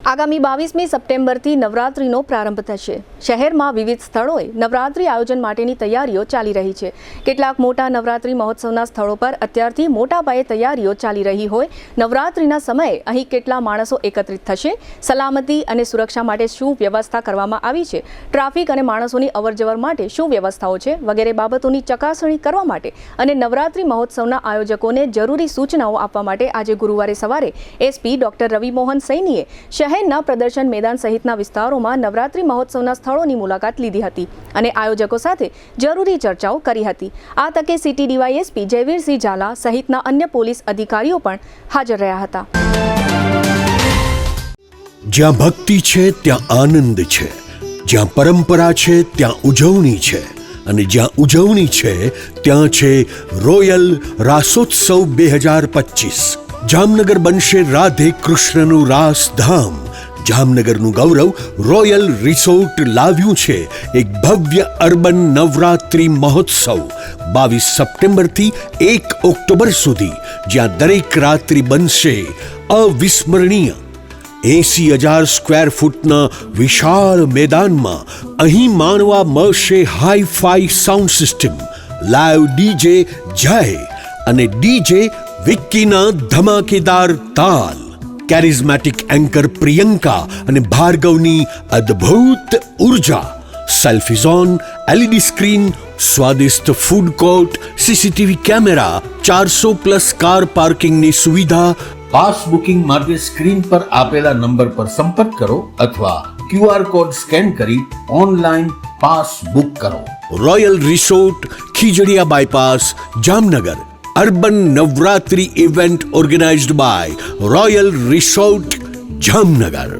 આગામી 22મી સપ્ટેમ્બરથી નવરાત્રિનો પ્રારંભ થશે। શહેરમાં વિવિધ સ્થળોએ નવરાત્રિ આયોજન માટેની તૈયારીઓ ચાલી રહી છે। કેટલાક મોટા નવરાત્રિ મહોત્સવના સ્થળો પર અત્યારથી મોટા પાયે તૈયારીઓ ચાલી રહી હોય। નવરાત્રિના સમયે અહીં કેટલા માણસો એકત્રિત થશે, સલામતી અને સુરક્ષા માટે શું વ્યવસ્થા કરવામાં આવી છે, ટ્રાફિક અને માણસોની અવરજવર માટે શું વ્યવસ્થાઓ છે વગેરે બાબતોની ચકાસણી કરવા માટે અને નવરાત્રિ મહોત્સવના આયોજકોને જરૂરી સૂચનાઓ આપવા માટે આજે ગુરુવારે સવારે એસપી ડોક્ટર રવિ મોહન સૈનીએ શહેરના પ્રદર્શન મેદાન સહિતના વિસ્તારોમાં નવરાત્રિ મહોત્સવના સ્થળોની મુલાકાત લીધી હતી અને આયોજકો સાથે જરૂરી ચર્ચાઓ કરી હતી। આ તકે સિટી ડીવાયએસપી જયવીરસિંહ ઝાલા સહિતના અન્ય પોલીસ અધિકારીઓ પણ હાજર રહ્યા હતા। જ્યાં ભક્તિ છે ત્યાં આનંદ છે, જ્યાં પરંપરા છે ત્યાં ઉજવણી છે અને જ્યાં ઉજવણી છે ત્યાં છે રોયલ રાસોત્સવ 2025। જામનગર બનશે રાધે કૃષ્ણનું રાસધામ। જામનગરનું ગૌરવ રોયલ રિસોર્ટ લાવ્યું છે એક ભવ્ય અર્બન નવરાત્રિ મહોત્સવ 22 સપ્ટેમ્બરથી 1 ઓક્ટોબર સુધી, જ્યાં દરેક રાત્રિ બનશે અવિસ્મરણીય। 80,000 સ્ક્વેર ફૂટના વિશાળ મેદાનમાં અહીં માણવા મળશે hi fi sound system, live DJ જય અને ડીજે વિક્કીના ધમાકેદાર તાલ, કેરિઝમેટિક એન્કર પ્રિયંકા અને ભાર્ગવની અદ્ભુત ઉર્જા, સેલ્ફી ઝોન, એલઈડી સ્ક્રીન, સ્વાદિષ્ટ food court, CCTV camera, 400+ car પાર્કિંગની સુવિધા। પાસ બુકિંગ માટે સ્ક્રીન પર આપેલા નંબર પર સંપર્ક કરો અથવા QR કોડ સ્કેન કરી ઓનલાઈન પાસ બુક કરો। Royal Resort, Khijadiya bypass, Jamnagar. Urban Navratri event organised by Royal Resort, Jamnagar.